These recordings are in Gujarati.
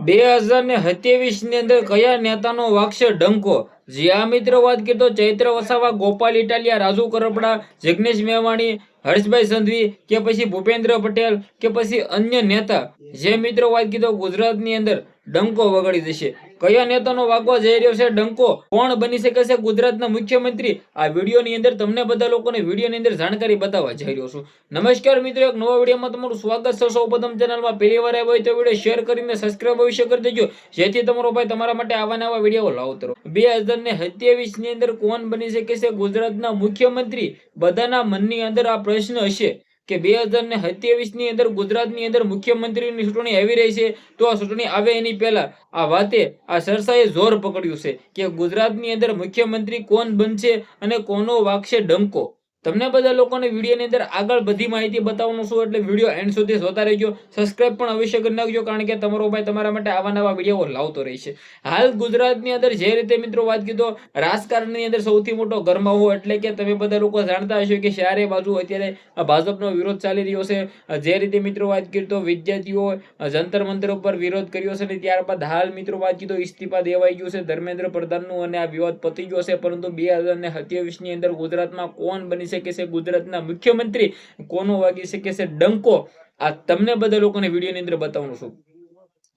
2027 ની અંદર કયા નેતાનો વાગશે ડંકો? જી આ મિત્રો વાત કરીએ તો ચૈત્ર વસાવા, ગોપાલ ઇટાલિયા, રાજુ કરપડા, જિગ્નેશ મેવાણી, હર્ષભાઈ સંઘવી કે પછી ભૂપેન્દ્ર પટેલ કે પછી અન્ય નેતા, જે મિત્રો વાત કરીએ તો ગુજરાતની અંદર ડંકો વગાડી દેશે. કયા નેતાનો વાગવા જઈ રહ્યો છે ડંકો? કોણ બની શકે છે ગુજરાતના મુખ્યમંત્રી? આ વિડીયોની અંદર તમને બધા લોકોને વિડીયોની અંદર જાણકારી બતાવવા જઈ રહ્યો છું. નમસ્કાર મિત્રો, એક નવા વિડીયોમાં તમારું સ્વાગત છે. સૌપ્રથમ ચેનલમાં પહેલી વાર આવ્યા હોય તો વિડીયો શેર કરીને સબસ્ક્રાઇબ અવશ્ય કરી દેજો, જેથી તમારો ભાઈ તમારા માટે આવા નવા વિડીયો લાવતો રહો. 2027 ની અંદર કોણ બની શકે છે ગુજરાતના મુખ્યમંત્રી? બધાના મનની અંદર આ પ્રશ્ન હશે કે 2027 ની અંદર ગુજરાતની અંદર મુખ્યમંત્રીની ચૂંટણી આવી રહી છે, તો આ ચૂંટણી આવે એની પહેલા આ વાતે આ ચર્ચાએ જોર પકડ્યું છે કે ગુજરાતની અંદર મુખ્યમંત્રી કોણ બનશે અને કોનો વાગશે ડંકો. તમને બધા લોકોને વિડીયોની અંદર આગળ બધી માહિતી બતાવવાનું છું, એટલે વિડીયો એન્ડ સુધી જોતા રહેજો. સબસ્ક્રાઇબ પણ અવશ્ય કરી નાખજો, કારણ કે તમારો ભાઈ તમારા માટે આવા નવા વિડીયો લાવતો રહેશે. હાલ ગુજરાતની અંદર જે રીતે મિત્રો વાત કીધો, રાજકારણની અંદર સૌથી મોટો ગરમાવો એટલે કે તમે બધા લોકો જાણતા હશો કે ચારે બાજુ અત્યારે ભાજપનો વિરોધ ચાલી રહ્યો છે. જે રીતે મિત્રો વાત કરીએ તો વિદ્યાર્થીઓ જંતર મંતર ઉપર વિરોધ કર્યો છે, અને ત્યારબાદ હાલ મિત્રો વાત કીધો ઇસ્તીફા દેવાઈ ગયું છે ધર્મેન્દ્ર પ્રધાનનું, અને આ વિવાદ પતી ગયો છે. પરંતુ 2027 ની અંદર ગુજરાતમાં કોણ બની શકે છે ગુજરાતના મુખ્યમંત્રી, કોનો વાગી શકે છે ડંકો, આ તમને બધા લોકોને વિડીયોની અંદર બતાવવાનું છું.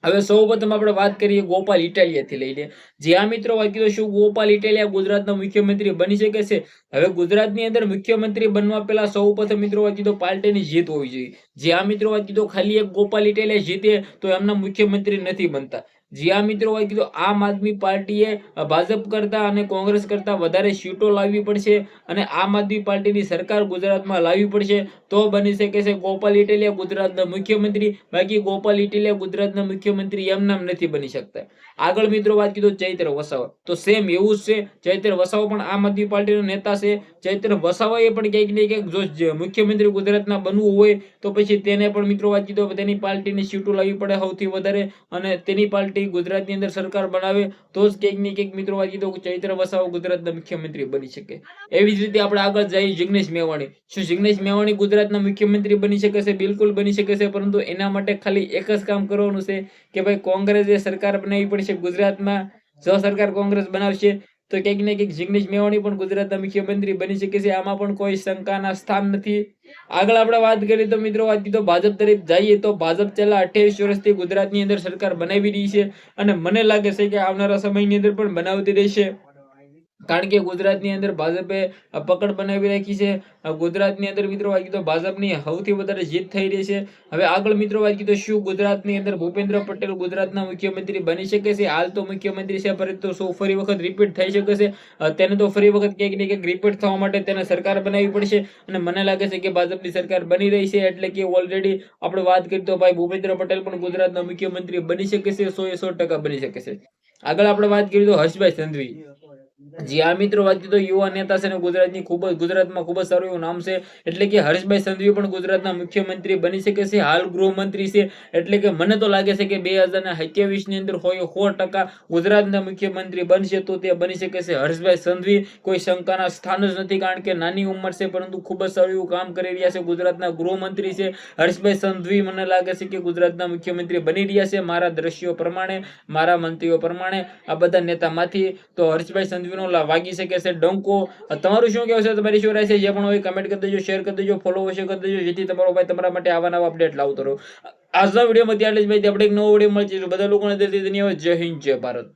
હવે સૌપ્રથમ આપણે વાત કરીએ ગોપાલ ઇટાલિયાથી લઈને. જ્યાં મિત્રો વાત કરીએ શું ગોપાલ ઇટાલિયા ગુજરાતના મુખ્યમંત્રી બની શકે છે? હવે ગુજરાતની અંદર મુખ્યમંત્રી બનવા પહેલા સૌપ્રથમ મિત્રો વાત કીધો પાર્ટીની જીત હોવી જોઈએ. જ્યાં મિત્રો વાત કીધો ખાલી એક ગોપાલ ઇટાલિયા જીતે તો એમના મુખ્યમંત્રી નથી બનતા. જ્યાં મિત્રો વાત કીધો આમ આદમી પાર્ટીએ ભાજપ કરતા અને કોંગ્રેસ કરતા વધારે સીટો લાવવી પડશે, અને આમ આદમી પાર્ટીની સરકાર ગુજરાતમાં લાવવી પડશે, તો બની શકે છે ગોપાલ ઇટાલિયા ગુજરાતના મુખ્યમંત્રી. બાકી ગોપાલ ઇટાલિયા ગુજરાતના મુખ્યમંત્રી એમ નામ નથી બની શકતા. આગળ મિત્રો વાત કીધો ચૈત્ર વસાવા, તો સેમ એવું જ છે. ચૈત્ર વસાવા પણ આમ આદમી પાર્ટીનો નેતા છે. ચૈત્ર વસાવાએ પણ ક્યાંક ને ક્યાંક જો મુખ્યમંત્રી ગુજરાતના બનવું હોય તો પછી તેને પણ મિત્રો વાત કીધો તેની પાર્ટીની સીટો લાવવી પડે સૌથી વધારે, અને તેની પાર્ટી ગુજરાતની અંદર સરકાર બનાવે તો જ ક્યાંક ને ક્યાંક મિત્રો વાત કીધો ચૈત્ર વસાવા ગુજરાતના મુખ્યમંત્રી બની શકે. એવી જ રીતે આપણે આગળ જઈએ જિગ્નેશ મેવાણી. શું જિગ્નેશ મેવાણી ગુજરાતના મુખ્યમંત્રી બની શકે છે? બિલકુલ બની શકે છે, પરંતુ એના માટે ખાલી એક જ કામ કરવાનું છે કે ભાઈ કોંગ્રેસે સરકાર બનાવવી પડશે ગુજરાતમાં. જો સરકાર કોંગ્રેસ બનાવશે તો ક્યાંક ને ક્યાંક જિગ્નેશ મેવાણી પણ ગુજરાતના મુખ્યમંત્રી બની શકે છે. આમાં પણ કોઈ શંકાના સ્થાન નથી. આગળ આપણે વાત કરીએ તો મિત્રો વાત કીધો ભાજપ તરફ જઈએ તો ભાજપ છેલ્લા 28 વર્ષથી ગુજરાતની અંદર સરકાર બનાવી રહી છે, અને મને લાગે છે કે આવનારા સમયની અંદર પણ બનાવતી રહેશે, કારણ કે ગુજરાતની અંદર ભાજપે પકડ બનાવી રાખી છે. ગુજરાતની અંદર મિત્રો વાત કીધો ભાજપની સૌથી વધારે જીત થઈ રહી છે. હવે આગળ મિત્રો વાત કીધો શું ગુજરાતની અંદર ભૂપેન્દ્ર પટેલ ગુજરાતના મુખ્યમંત્રી બની શકે છે? હાલ તો મુખ્યમંત્રી છે, પરંતુ શું ફરી વખત રિપીટ થઈ શકે છે? તેને તો ફરી વખત ક્યાંક ને ક્યાંક રિપીટ થવા માટે તેને સરકાર બનાવવી પડશે, અને મને લાગે છે કે ભાજપની સરકાર બની રહી છે. એટલે કે ઓલરેડી આપણે વાત કરીએ તો ભાઈ ભૂપેન્દ્ર પટેલ પણ ગુજરાતના મુખ્યમંત્રી બની શકે છે, 100% બની શકે છે. આગળ આપણે વાત કરીએ તો હર્ષભાઈ સંઘવી. જી આ મિત્રો વાત કરીએ તો યુવા નેતા છે, અને ગુજરાતમાં ખૂબ જ સારું એવું નામ છે. એટલે કે હર્ષભાઈ સંઘવી પણ ગુજરાતના મુખ્યમંત્રી બની શકે છે. હાલ ગૃહમંત્રી છે, એટલે કે મને તો લાગે છે કે 2027 ની અંદર 100% ગુજરાતના મુખ્યમંત્રી બનશે તો તે બની શકે છે હર્ષભાઈ સંઘવી. કોઈ શંકાના સ્થાન જ નથી, કારણ કે નાની ઉંમર છે પરંતુ ખૂબ જ સારું એવું કામ કરી રહ્યા છે. ગુજરાતના ગૃહમંત્રી છે હર્ષભાઈ સંઘવી. મને લાગે છે કે ગુજરાતના મુખ્યમંત્રી બની રહ્યા છે મારા દ્રશ્યો પ્રમાણે, મારા મંત્રીઓ પ્રમાણે, આ બધા નેતામાંથી તો હર્ષભાઈ સંઘવીનો વાગી શકે છે ડંકો. તમારું શું કહેવું છે? તમારી શું રાય છે? જે પણ હોય કમેન્ટ કરી દેજો, શેર કરી દેજો, ફોલો અવશ્ય કરી દેજો, જેથી તમારો ભાઈ તમારા માટે આવા નવા અપડેટ લાવતો રહો. આજના વિડીયોમાં ત્યાં જ ભાઈ આપણે એક નવો વિડીયો મળશે. બધા લોકોને ધન્યવાદ. જય હિન્દ, જય ભારત.